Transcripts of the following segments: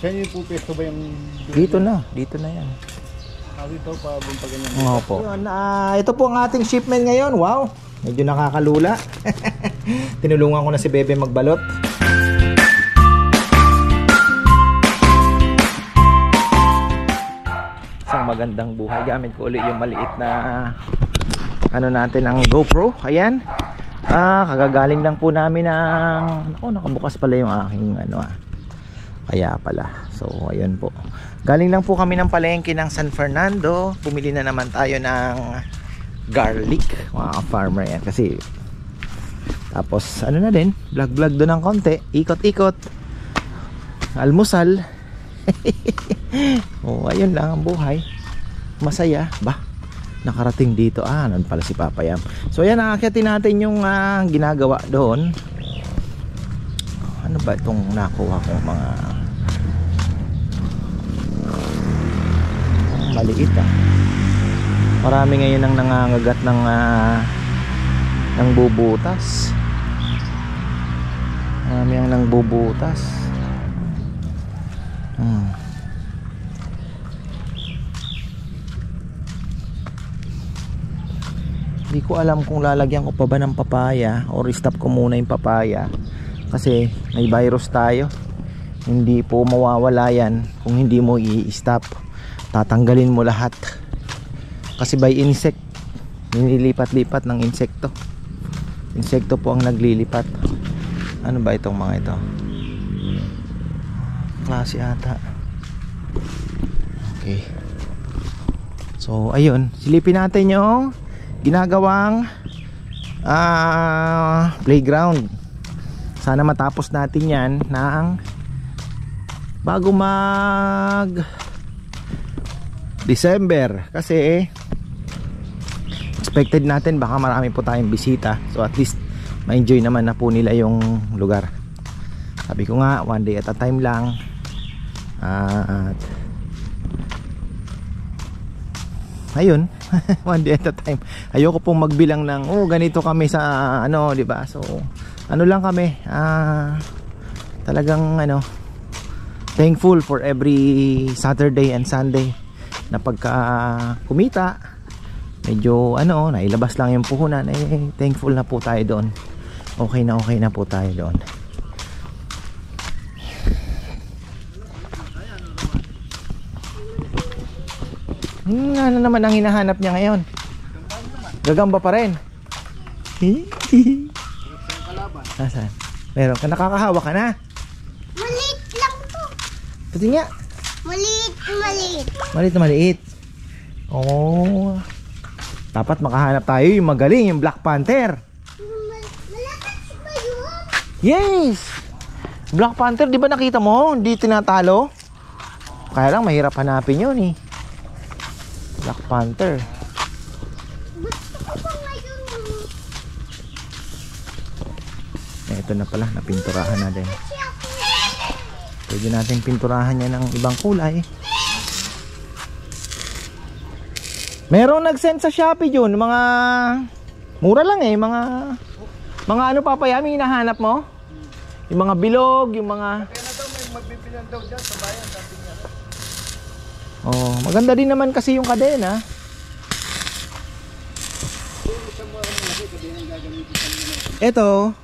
Saan yung po pesto ba yung... Dito na yan. Dito pa pa ganyan. Oo po. Yun, ito po ang ating shipment ngayon. Wow, medyo nakakalula. Tinulungan ko na si Bebe magbalot. Isang magandang buhay. Gamit ko ulit yung maliit na ano natin, ang GoPro. Ayan. Kagagaling lang po namin ng... nakabukas pala yung aking kaya pala. So ayun po. Galing lang po kami ng palengke ng San Fernando. Bumili na naman tayo ng garlic. Mga farmer yan. Kasi tapos ano na din, vlog doon ng konti. Ikot-ikot. Almusal. Ayun lang ang buhay. Masaya. Nakarating dito. Ano pala si Papa Yam. So ayan, nakakyatin natin yung ginagawa doon. Ano ba itong nakuha kong mga maliit Marami ngayon ang nangangagat ng bubutas. Marami ang nangbubutas. Hindi ko alam kung lalagyan ko pa ba ng papaya or stop ko muna yung papaya kasi may virus tayo. Hindi po mawawala yan kung hindi mo i-stop. Tatanggalin mo lahat kasi by insect, nililipat-lipat ng insekto. Insekto po ang naglilipat. Ano ba itong mga ito? Klase ata. Okay. So ayun, silipin natin yung ginagawang playground. Sana matapos natin yan ng bago mag December, kasi expected natin baka marami po tayong bisita. So at least ma-enjoy naman na po nila yung lugar. Sabi ko nga, one day at a time lang. At ayun, one day at a time. Ayoko pong magbilang ng ganito kami sa di ba? So ano lang kami, talagang thankful for every Saturday and Sunday na pagka kumita, medyo nailabas lang yung puhunan, thankful na po tayo doon. Okay na po tayo doon. Ano naman ang hinahanap niya ngayon? Gagamba pa rin. Asan? Meron ka, nakakahawa ka na? Maliit lang to. Pati nga. Maliit. Dapat makahanap tayo yung magaling, yung Black Panther. Malakas ba yun? Yes! Black Panther, di ba nakita mo? Hindi tinatalo. Kaya lang mahirap hanapin yun Black Panther. Gusto ko pa ngayon. Ito na pala, napinturahan na din. Pwede natin pinturahan niya ng ibang kulay. Meron nag-send sa Shopee yun, mga mura lang mga ano papayami hinahanap mo? Yung mga bilog, yung mga Magbibilan daw dyan sa bayan, sabi niya. Maganda din naman kasi yung kadena. Ito.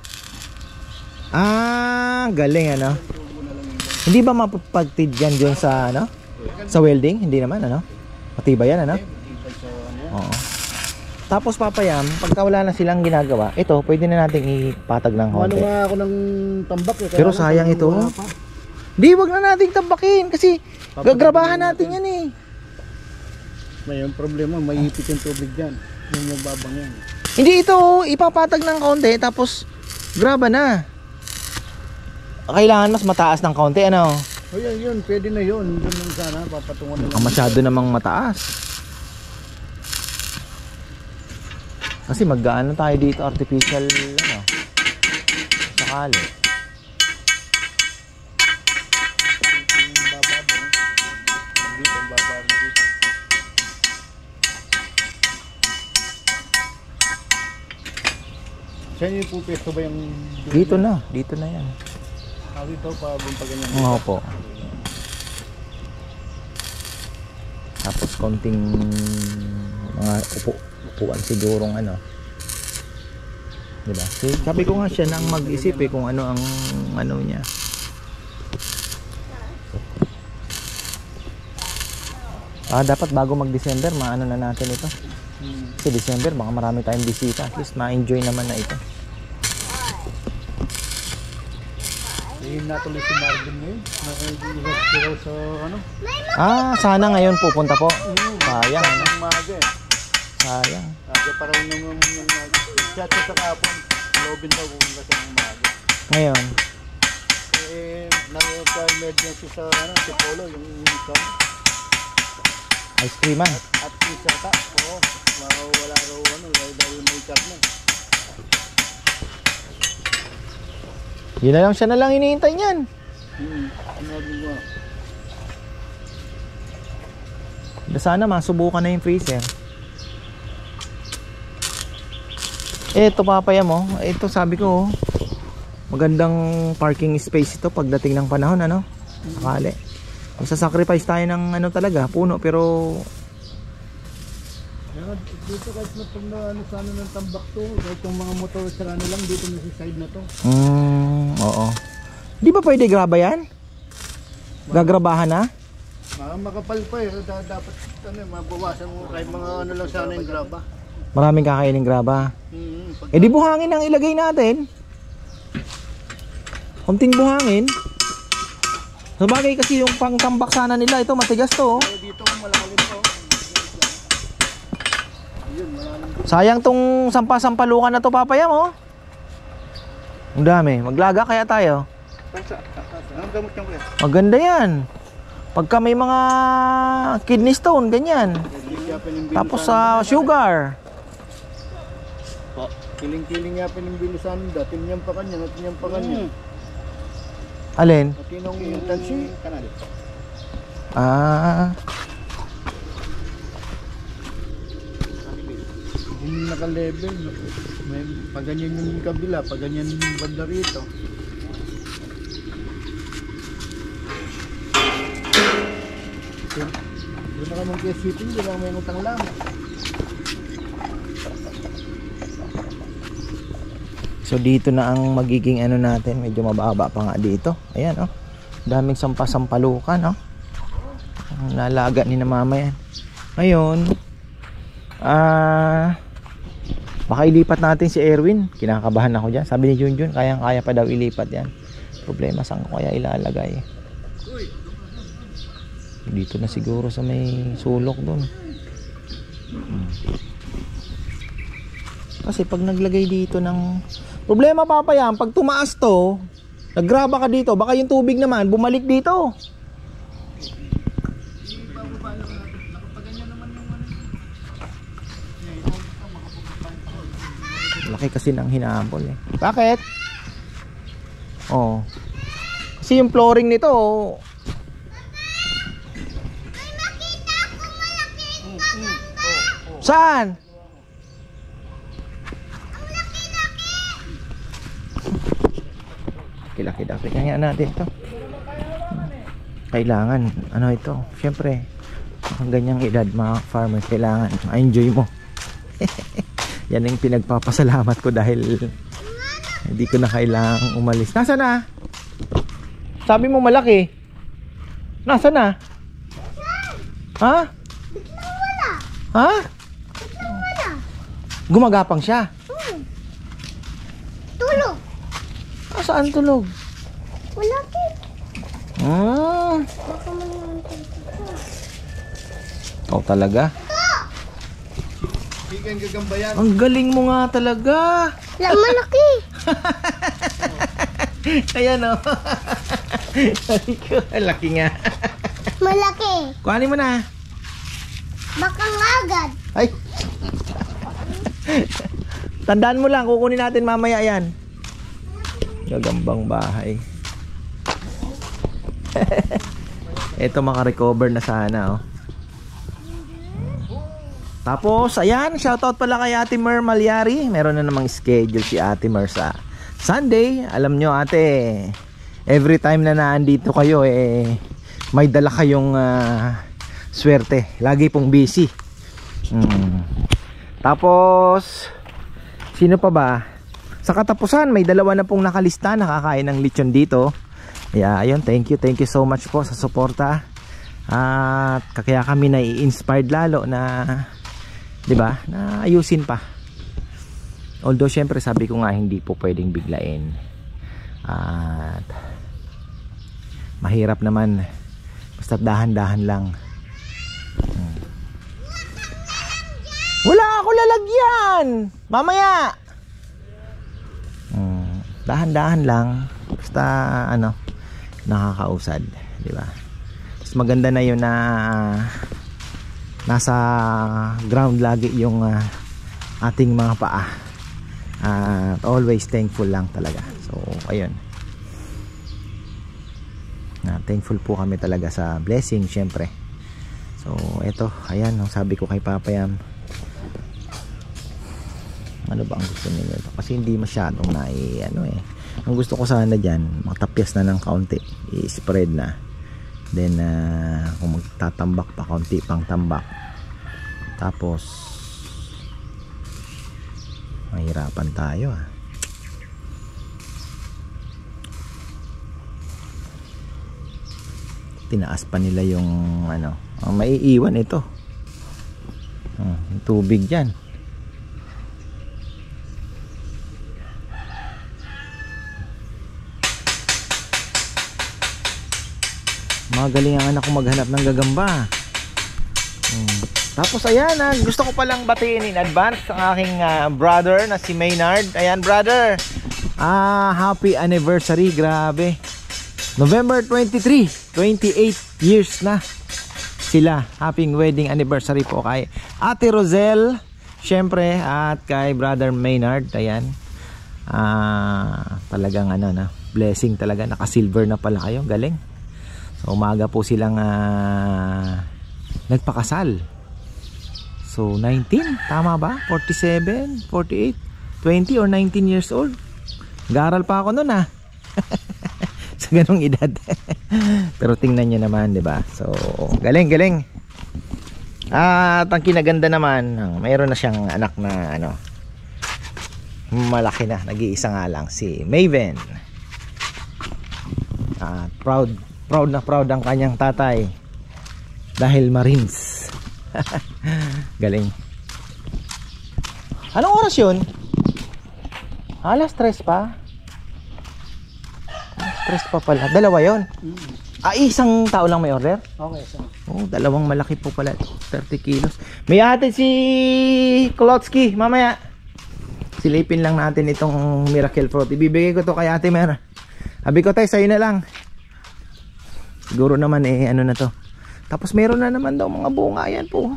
Galing Hindi ba mapapagtid yan dyan sa sa welding? Hindi naman matibay yan Oo. Tapos Papayam, pagka wala na silang ginagawa, ito pwede na nating ipatag ng konti. Nga ako ng tambak Pero sayang ito. Di, wag na nating tambakin kasi gagrabahan natin yan May problema, maipit yung tubig dyan. Yung magbabang yan. Hindi, ito ipapatag ng konti tapos graba na. Kailangan mas mataas ng konti Yun, pwede na yun. Doon lang sana, papatungan na lang. Masyado namang mataas. Kasi mag-ano tayo dito, artificial sakali. Saan yung po pesto ba yung... Dito na yan. Dito pa pa ganyan. Oo po. Tapos konting mga upuan sigurong ano. Diba? Sabi ko nga siya nang mag-isip kung ano ang ano niya. Dapat bago mag-December, maano na natin ito. Kasi December, baka marami tayong bisita. At least ma-enjoy naman na ito. Ayun natuloy si Marvin ngayon. Nakikita sa ano? Sana ngayon pupunta po. Sayang, ano? Umaga eh. Sayang. Aga pa raw nung chat sa kapon. Lobin daw pupunta sa umaga. Ngayon. Nag-emergency sa ano, si Polo, yung son. Ice cream man. At isa ka. Oo. Wala raw ano, dahil may chat na. Yun na lang, siya na lang hinihintay niyan. Sinabi ko. Sana masubukan na yung freezer. Ito papaya mo. Ito sabi ko, magandang parking space ito pagdating ng panahon, ano? Sakali. Magsasacrifice tayo ng ano talaga, puno, pero dito kahit na pag ano sana ng tambak to, kahit yung mga motor sa ano lang dito na sa side na to. Oo. Di ba pwede graba yan? Gagrabahan na? Makapal pa eh. Dapat ano, mabawasan mo kahit mga ano lang sana yung graba. Maraming kakainin graba. Di buhangin ang ilagay natin. Kunting buhangin. Sabagay kasi yung pangtambak sana nila, ito matigas to. Dito malalim to. Sayang tong sampalukan na to papaya mo. Ang dami. Maglaga kaya tayo. Anong gamot niyo kuya? Maganda yan. Pagka may mga kidney stone, ganyan. Tapos sa sugar. Kiling-kiling nga pinimbilisan. Datin niyang pa kanya, natin niyang pa kanya. Alin? At yung tansi. Hindi naka-level. Pag ganyan yung kabila, pag ganyan yung banda rito. Doon na kamang kaya shipping, doon lang may utang lang. So dito na ang magiging ano natin, medyo mababa pa nga dito. Ayan oh. Daming sampalukan oh. Ang lalaga ni na mama yan. Ngayon, baka ilipat natin si Erwin. Kinakabahan ako dyan. Sabi ni Junjun, kayang-kaya pa daw ilipat yan. Problema, saan ko kaya ilalagay? Dito na siguro sa may sulok dun. Kasi pag naglagay dito ng problema papaya, pag tumaas to, naggraba ka dito, baka yung tubig naman bumalik dito. Laki kasi ng hinabol eh. Bakit? Oh. Kasi yung flooring nito saan? Laki-laki. Kaya natin to. Kailangan, ano ito? Siyempre, ang ganyang edad mga farmers, kailangan ma-enjoy mo. Yan ang pinagpapasalamat ko dahil hindi ko na kailangang umalis. Nasaan na? Sabi mo malaki. Nasaan na? Ha? Ha? Gumagapang siya. Tulog. Saan tulog? Wala ki. Baka manunod. Oh talaga? Higang gagambayan. Ang galing mo nga talaga. Malaki. Ayan o. Laki nga. Malaki. Kuhanin mo na. Baka ngagad. Ay. Tandaan mo lang, kukunin natin mamaya yan. Gagambang bahay. Ito makarecover na sana oh. Tapos ayan, shoutout pala kay Ate Mer Malyari. Meron na namang schedule si Ate Mer sa Sunday. Alam nyo ate, every time na naandito kayo may dala kayong swerte, lagi pong busy. Tapos sino pa ba? Sa katapusan may dalawa na pong nakalista nakakain ng lechon dito. Ayun, thank you so much po sa suporta. At kaya kami nai-inspired lalo na, 'di ba, na ayusin pa. Although syempre sabi ko nga hindi po pwedeng biglain. At mahirap naman, basta dahan-dahan lang. Wala ako lalagyan mamaya. Dahan-dahan lang, basta ano, nakakausad, di ba? Mas maganda na yun na nasa ground lagi yung ating mga paa. Always thankful lang talaga. So ayun, thankful po kami talaga sa blessing syempre. So eto, ayan, sabi ko kay Papa Yam, ano ba ang gusto niyo ito? Kasi hindi masyadong ang gusto ko sana dyan, matapyas na ng kaunti, i-spread na. Then kung magtatambak pa, kaunti pang tambak. Tapos mahirapan tayo tinaas pa nila yung ang maiiwan ito, yung tubig dyan. Magaling ang anak ko maghanap ng gagamba. Tapos ayan, gusto ko palang batiin in advance ang aking brother na si Maynard. Ayan brother, happy anniversary. Grabe, November 23, 28 years na sila. Happy wedding anniversary po kay Ate Rosel syempre, at kay brother Maynard. Ayan, talagang blessing talaga. Naka silver na pala kayo, galing. So umaga po silang nagpakasal. So 19, tama ba? 47, 48, 20 or 19 years old. Garal pa ako noon sa ganong edad. Pero tingnan nyo naman, 'di ba? So galing. At ang kinaganda naman, mayroon na siyang anak na malaki na, nag-iisa nga lang, si Maven. Proud na proud ang kanyang tatay dahil Marines. Galing. Anong oras yun? Alas 3 pa. Alas 3 pa pala. Dalawa yun? Isang tao lang may order? Okay, so. Dalawang malaki po pala. 30 kilos. May ate si Klotsky mamaya. Silipin lang natin itong miracle fruit. Ibibigay ko to kay Ate Mer. Sabi ko tayo, sa'yo na lang. Siguro naman na to. Tapos meron na naman daw mga bunga. Yan po,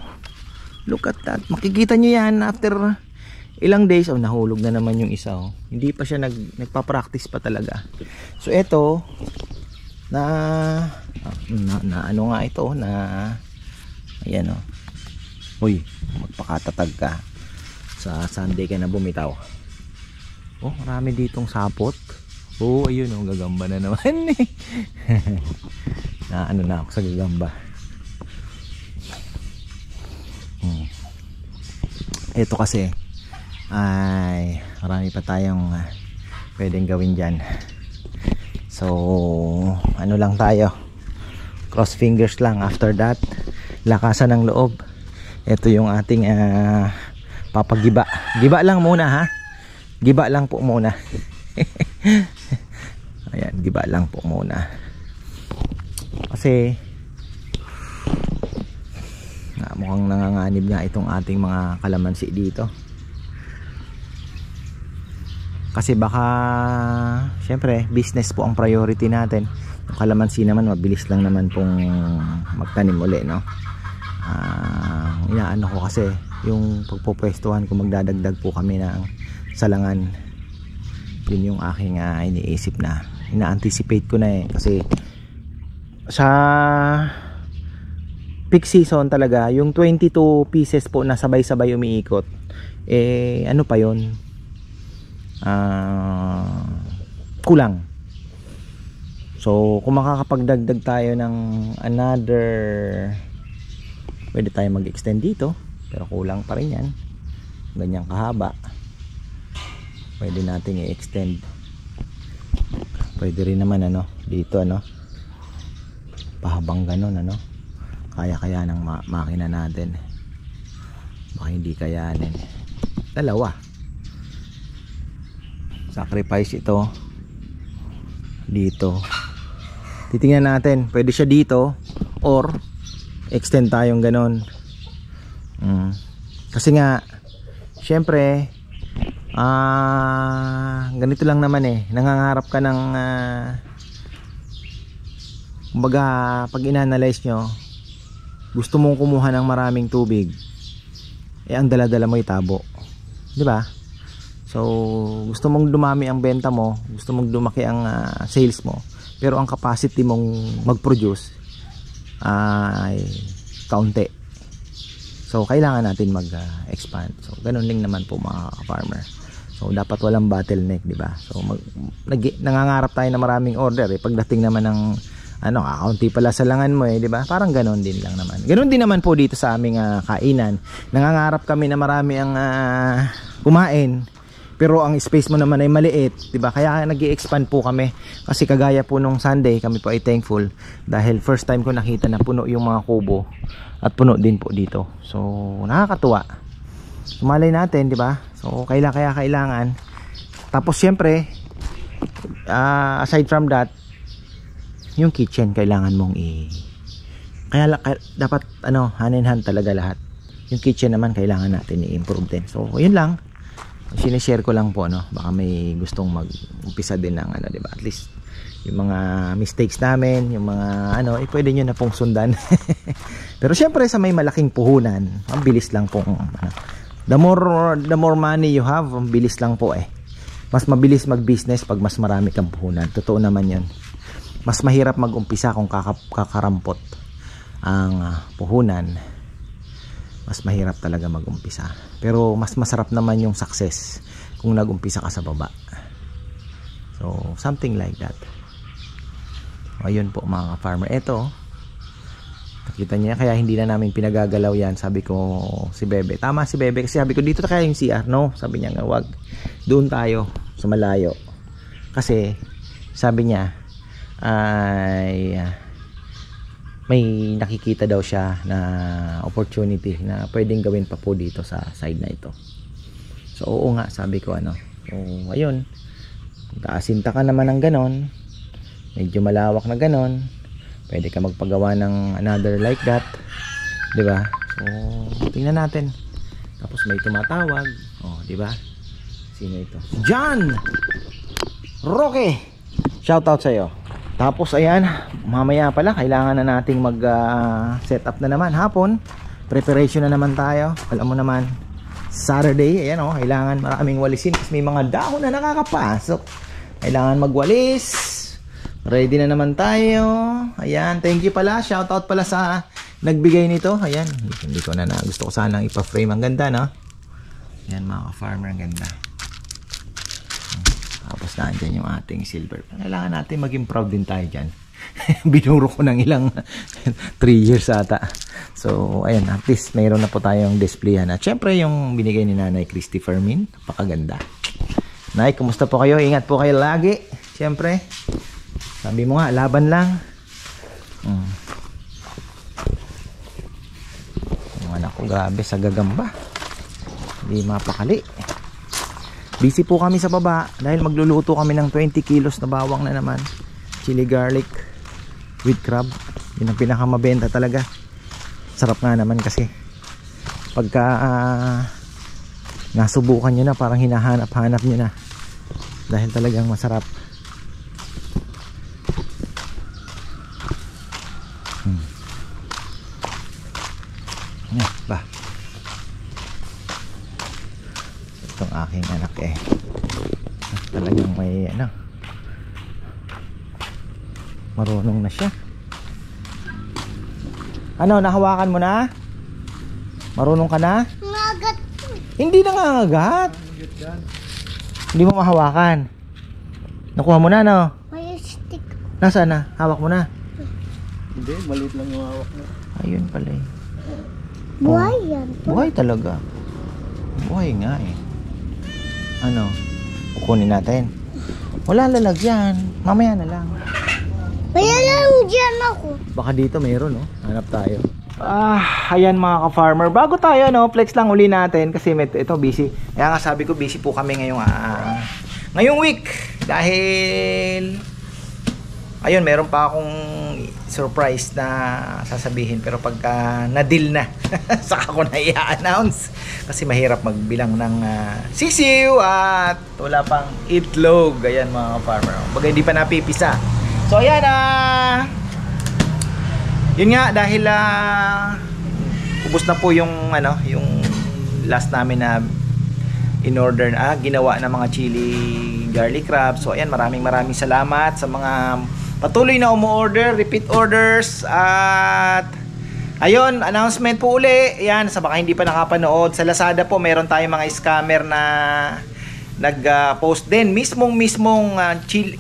look at that. Makikita nyo yan after ilang days. Nahulog na naman yung isa. Hindi pa siya nagpa-practice pa talaga. So eto na ano nga ito ayan uy, magpakatatag ka. Sa Sunday ka na bumitaw. Marami ditong sapot. Ayun gagamba na naman na ako sa gagamba. Ito kasi ay marami pa tayong pwedeng gawin dyan. So lang tayo, cross fingers lang. After that, lakasan ng loob. Ito yung ating papagiba. Giba lang muna giba lang po muna. Ayan, giba lang po muna. Kasi mukhang nanganganib nga itong ating mga kalamansi dito. Kasi baka syempre business po ang priority natin. Yung kalamansi naman mabilis lang naman pong magtanim uli, no? Inaano ko kasi yung pagpupwestuhan ko, magdadagdag po kami ng salangan. Yun yung aking iniisip na, ina-anticipate ko na kasi sa peak season talaga yung 22 pieces po na sabay-sabay umiikot, ano pa yun, kulang. So kung makakapagdagdag tayo ng another Pwede tayo mag-extend dito, pero kulang pa rin yan. Ganyang kahaba. Pwede nating i-extend. Pwede rin naman ano, dito ano. Pahabang ganun ano. Kaya-kaya ng makina natin. Baka hindi kayanin. Dalawa. Sacrifice ito dito. Titingnan natin, pwede siya dito or extend tayong ganon. Kasi nga syempre ganito lang naman eh, nangangarap ka ng kumbaga pag inanalyze nyo, gusto mong kumuha ng maraming tubig, eh ang dala-dala mo itabo, di ba? So gusto mong dumami ang benta mo, gusto mong lumaki ang sales mo, pero ang capacity mong mag-produce ay kaunti. So kailangan natin mag-expand. So ganun din naman po mga farmer. So dapat walang bottleneck, di ba? So nangangarap tayo na maraming order eh. Pagdating naman ng kaunti pala sa langan mo eh, di ba? Parang ganun din lang naman. Ganun din naman po dito sa aming kainan. Nangangarap kami na marami ang kumain, pero ang space mo naman ay maliit, di ba? Kaya nag-i-expand po kami. Kasi kagaya po nung Sunday, kami po ay thankful dahil first time ko nakita na puno yung mga kubo at puno din po dito. So nakakatuwa. Sumalay natin, di ba? So kailangan. Tapos syempre, aside from that, yung kitchen kailangan mong dapat hand in hand talaga lahat. Yung kitchen naman kailangan natin i-improve din. So yun lang. Sinishare ko lang po, no? Baka may gustong mag-umpisa din ng di ba? At least yung mga mistakes namin, yung mga pwede nyo na pong sundan. Pero syempre sa may malaking puhunan, ang bilis lang pong the more money you have, ang bilis lang po eh. Mas mabilis mag-business pag mas marami kang puhunan. Totoo naman 'yun. Mas mahirap mag-umpisa kung kakarampot ang puhunan. Mas mahirap talaga mag-umpisa. Pero mas masarap naman yung success kung nag-umpisa ka sa baba. So something like that. Ayun po mga farmer. Ito, nakita niya, kaya hindi na namin pinagagalaw yan. Sabi ko si Bebe, tama si Bebe, kasi sabi ko dito kaya yung CR. No, sabi niya nga wag, doon tayo sa malayo. Kasi sabi niya ay may nakikita daw siya na opportunity na pwedeng gawin pa po dito sa side na ito. So oo nga, sabi ko so ayun, kaasinta ka naman ng ganon, medyo malawak na ganon, pwede ka magpagawa ng another like that, di ba? So tingnan natin. Tapos may tumatawag, di ba? Sino ito? John Roque, shout out sa iyo. Tapos ayan, mamaya pala kailangan na nating mag set up na naman hapon. Preparation na naman tayo. Alam mo naman, Saturday, ayan kailangan maraming walisin kasi may mga dahon na nakakapasok. Kailangan magwalis. Ready na naman tayo. Ayan, thank you pala. Shout out pala sa nagbigay nito. Ayan, hindi ko na gusto ko sanang ipa-frame. Ang ganda, no? Ayan mga farmer, ang ganda. Tapos nandiyan yung ating silver. Kailangan natin maging proud din tayo dyan. Binuro ko ng ilang 3 years ata. So ayan, at least mayroon na po tayong display yan. At syempre yung binigay ni Nanay Christy Fermin, napakaganda. Nay, kumusta po kayo? Ingat po kayo lagi. Syempre, sabi mo nga, laban lang. Yung anak ko, grabe sa gagamba. Hindi mapakali. Busy po kami sa baba dahil magluluto kami ng 20 kilos na bawang na naman. Chili garlic with crab. Yun ang pinakamabenta talaga. Sarap nga naman kasi pagka nasubukan nyo na, parang hinahanap-hanap nyo na dahil talagang masarap. Ba, itong aking anak talagang may marunong na siya. Nahawakan mo na? Marunong ka na? Ngagat. Hindi na nangangagat. Hindi mo mahawakan. Nakuha mo na, no? May stick. Nasaan na? Hawak mo na. Hindi, maliit lang yung hawak mo. Ayun pala eh. Buhay yan. Buhay talaga. Buhay nga eh. Ano? Kukunin natin. Wala lalagyan. Mamaya na lang. Kaya lang dyan ako. Baka dito mayroon, no? Hanap tayo. Ayan mga ka-farmer. Bago tayo, no? Flex lang uli natin kasi ito busy. Kaya nga sabi ko busy po kami ngayong week. Dahil ayun, meron pa akong surprise na sasabihin. Pero pagka na-deal na, saka ko na i-announce. Kasi mahirap magbilang ng sisiw at wala pang itlog. Ayan mga ka-farmer. Baga hindi pa napipisa. So ayan, yun nga dahil ubos na po yung yung last namin na in order ginawa ng mga chili garlic crab. So ayan, maraming salamat sa mga patuloy na umu-order, repeat orders. At ayun, announcement po uli. Ayan, sa baka hindi pa nakapanood, sa Lazada po meron tayong mga scammer na nag-post din mismong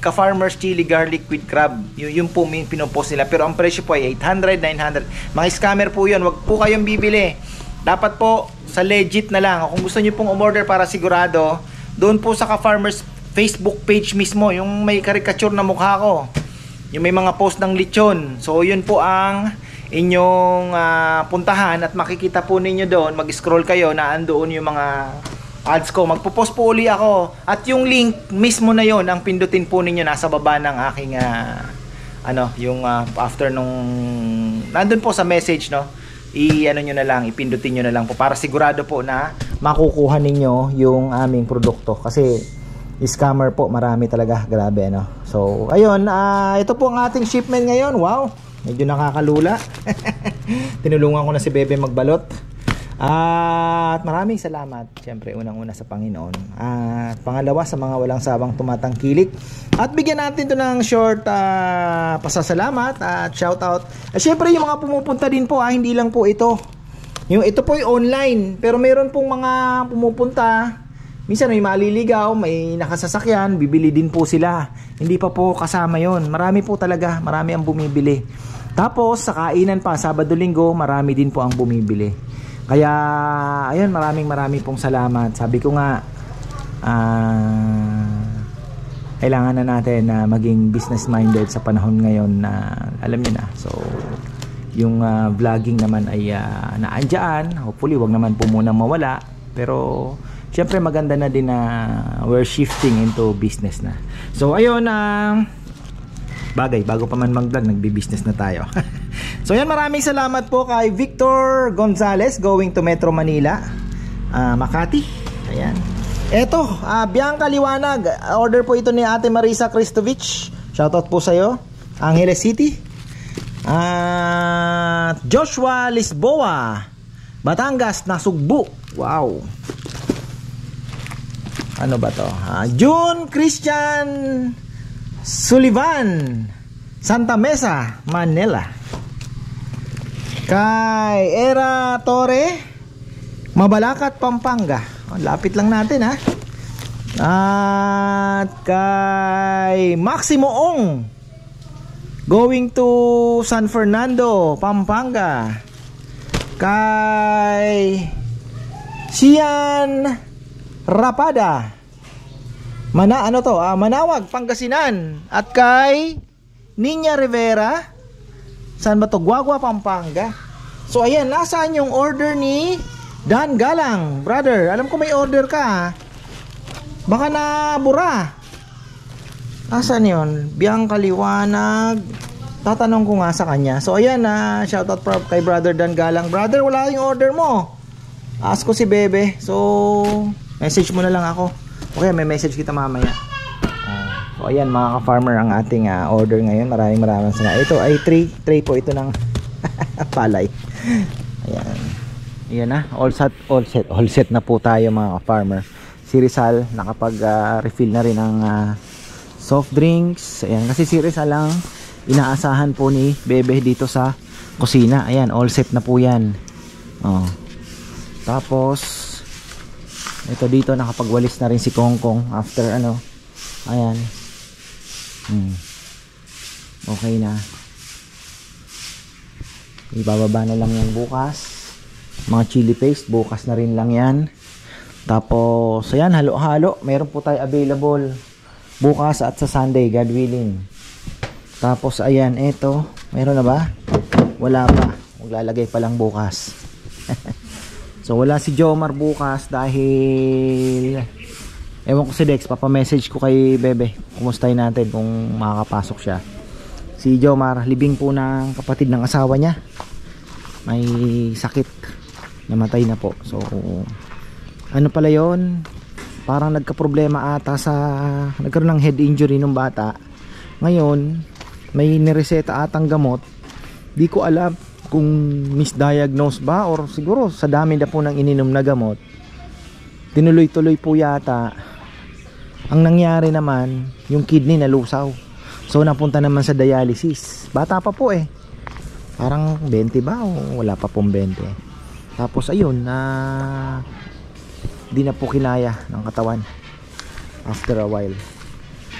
ka-farmers chili garlic with crab. Yun po pinopost nila, pero ang presyo po ay 800, 900. Mga scammer po yun, wag po kayong bibili. Dapat po sa legit na lang. Kung gusto niyo pong umorder para sigurado, doon po sa ka-farmers Facebook page mismo, yung may caricature na mukha ko, yung may mga post ng lechon. So yun po ang inyong puntahan at makikita po ninyo doon. Mag-scroll kayo na andoon yung mga ads ko. Magpo-post po uli ako. At yung link mismo na yon ang pindutin po ninyo nasa baba ng aking after nung nandun po sa message, no? Nyo na lang, ipindutin nyo na lang po para sigurado po na makukuha ninyo yung aming produkto. Kasi scammer po, marami talaga. Grabe, no? So, ayun, ito po ang ating shipment ngayon. Wow, medyo nakakalula. Tinulungan ko na si Bebe magbalot. At maraming salamat siyempre unang-una sa Panginoon at pangalawa sa mga walang sawang tumatangkilik at bigyan natin to ng short pasasalamat at shoutout. At siyempre yung mga pumupunta din po, hindi lang po ito po ay online, pero meron pong mga pumupunta, minsan may maliligaw, may nakasasakyan, bibili din po sila, hindi pa po kasama yon. Marami po talaga, marami ang bumibili. Tapos sa kainan pa, Sabado Linggo, marami din po ang bumibili. Kaya ayun, maraming pong salamat. Sabi ko nga, kailangan na natin na maging business minded sa panahon ngayon na alam niyo na. So yung vlogging naman ay naandyan. Hopefully wag naman po munang mawala. Pero syempre maganda na din na we're shifting into business na. So ayun, bagay, bago pa man mag-vlog, nagbi-business na tayo. So yan, maraming salamat po kay Victor Gonzales going to Metro Manila, Makati. Ayan. Eto, Bianca Liwanag, order po ito ni Ate Marisa Kristovich. Shoutout po sa'yo. Angeles City. Joshua Lisboa, Batangas, Nasugbu. Wow. Ano ba to? June Christian Sullivan, Santa Mesa, Manila. Kay Era Torre, Mabalacat, Pampanga. Lapit lang natin, ha. At kay Maximo Ong, going to San Fernando, Pampanga. Kay Sian Rapada, Manawag, Pangasinan. At kay Niña Rivera, saan ba to? Guagua, Pampanga. So ayan, nasaan yung order ni Dan Galang? Brother, alam ko may order ka, ha? Baka nabura. Nasaan yun? Bianca Liwanag. Tatanong ko nga sa kanya. So ayan, shoutout kay Brother Dan Galang. Brother, wala yung order mo. Ask ko si Bebe. So message mo na lang ako. Okay, may message kita mamaya. So ayan mga ka-farmer, ang ating order ngayon. Maraming salamat. Ito ay tray po ito ng palay. Ayan. Ayan na, all set na po tayo mga ka-farmer. Si Rizal nakapag-refill na rin ng soft drinks. Ayan, kasi si Rizal lang inaasahan po ni Bebe dito sa kusina. Ayan, all set na po yan. Tapos ito dito, nakapagwalis na rin si Kongkong after ayan. Okay na. Ibababa na lang yan bukas. mga chili paste, bukas na rin lang yan. Tapos ayan, halo-halo, meron po tayo available bukas at sa Sunday, God willing. Tapos ayan, eto, meron na ba? Wala pa, maglalagay pa lang bukas. So wala si Jomar bukas dahil ewan ko si Dex, papamessage ko kay Bebe, kumustahin natin kung makakapasok siya. Si Jomar, libing po ng kapatid ng asawa niya, may sakit, namatay na po. So ano pala yon, parang nagka-problema ata sa, nagkaroon ng head injury nung bata. Ngayon may nireseta atang gamot, di ko alam kung misdiagnose ba or siguro sa dami na po ng ininom na gamot, tinuloy-tuloy po yata. Ang nangyari naman, yung kidney nalusaw, so napunta naman sa dialysis. Bata pa po eh, parang 20 ba o wala pa pong 20. Tapos ayun, di na po kinaya ng katawan after a while.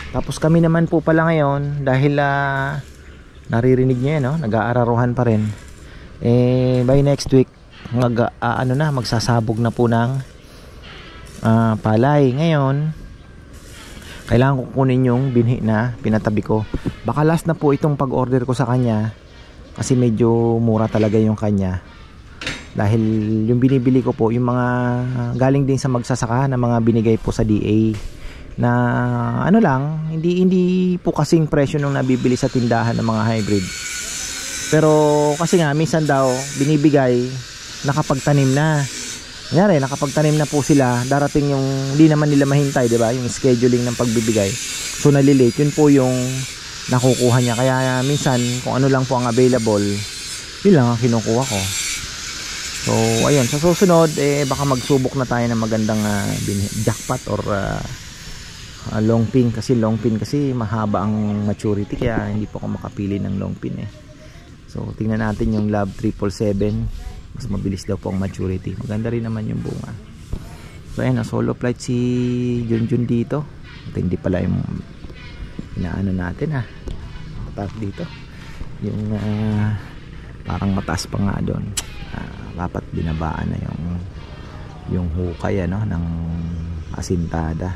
Tapos kami naman po pala ngayon, dahil naririnig nyo yan, no? Nag-aararuhan pa rin, by next week magsasabog na po ng palay. Ngayon kailangan ko kunin yung binhi na pinatabi ko. Baka last na po itong pag-order ko sa kanya, kasi medyo mura talaga yung kanya. Dahil yung binibili ko po, yung mga galing din sa magsasaka na mga binigay po sa DA, na ano lang, hindi po kasing presyo nung nabibili sa tindahan ng mga hybrid. Pero kasi nga minsan daw binibigay nakapagtanim na. Kunyari, nakapagtanim na po sila, darating yung hindi naman nila mahintay, di ba? Yung scheduling ng pagbibigay. So nalilate, yun po yung nakukuha niya. Kaya minsan kung ano lang po ang available, yun lang ang kinukuha ko. So ayun, sa susunod baka magsubok na tayo ng magandang jackpot or long pin, kasi long pin kasi mahaba ang maturity, kaya hindi po ako makapili ng long pin eh. So tingnan natin yung Love 777, mas mabilis daw po ang maturity, maganda rin naman yung bunga. So ayun, solo flight si Junjun dito. At hindi pala yung inaano natin mataas dito, yung parang mataas pa nga doon. Dapat binabaan na yung hukay ng asintada.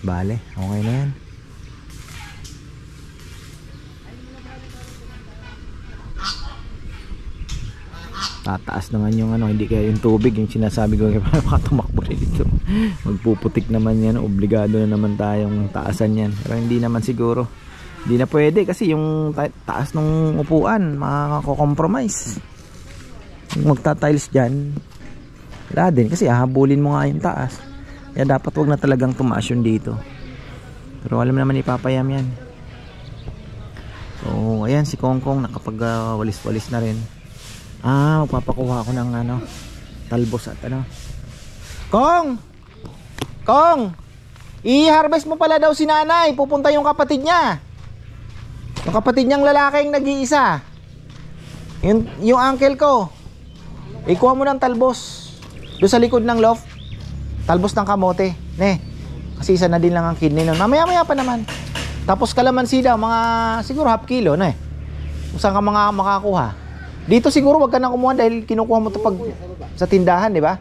Bale, okay na yan. Tataas naman yung hindi kaya yung tubig, yung sinasabi ko kaya makatumakbo dito. Magpuputik naman yan, obligado na naman tayong taasan yan. Pero hindi naman siguro, hindi na pwede kasi yung taas ng upuan makaka-compromise. Yung magta-tiles dyan, wala din kasi hahabulin mo nga yung taas. Kaya dapat wag na talagang tumaas yun dito. Pero alam naman ipapayam yan. So ayan, si Kongkong nakapag-walis-walis na rin. Magpapakuha ako ng talbos at Kong! Kong! I-harvest mo pala daw si nanay, pupunta yung kapatid niya. Yung kapatid niyang lalaking nag-iisa, yung uncle ko. Ikuha mo ng talbos doon sa likod ng loft, talbos ng kamote kasi isa na din lang ang kidney nun. Mamaya pa naman. Tapos kalamansi daw, mga siguro half kilo kung saan ka makakuha. Dito siguro wag ka na kumuha dahil kinukuha mo ito pag sa tindahan, di ba?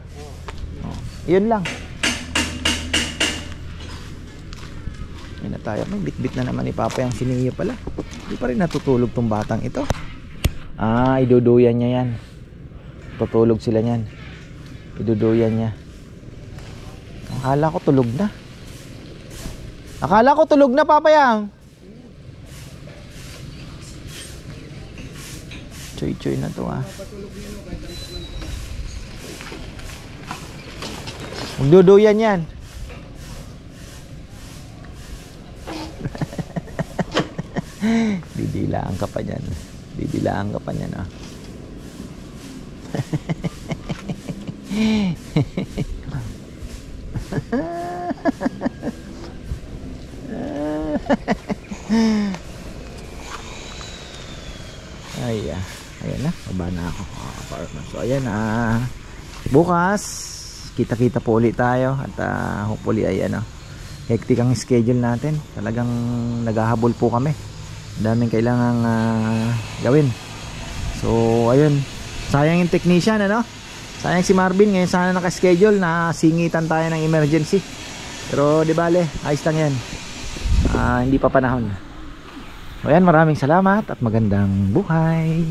Yun lang. Yun na tayo. May bit-bit na naman ni Papa yung siniyo pala. Hindi pa rin natutulog tong batang ito. Iduduyan niya yan. Tutulog sila niyan. Iduduyan niya. Akala ko tulog na. Akala ko tulog na, Papa yang. Choy-choy na to Magduduyan yan. Didilaan ka pa dyan. Didilaan ka pa dyan Ayan na, baba na ako. So ayan, bukas kita-kita po ulit tayo. At hopefully hectic ang schedule natin. Talagang naghahabol po kami. daming kailangang gawin. So ayun, sayang yung technician, ano, sayang si Marvin. Ngayon sana naka-schedule na singitan tayo ng emergency, pero di bale, ayos lang yan. Hindi pa panahon. So ayan, maraming salamat at magandang buhay.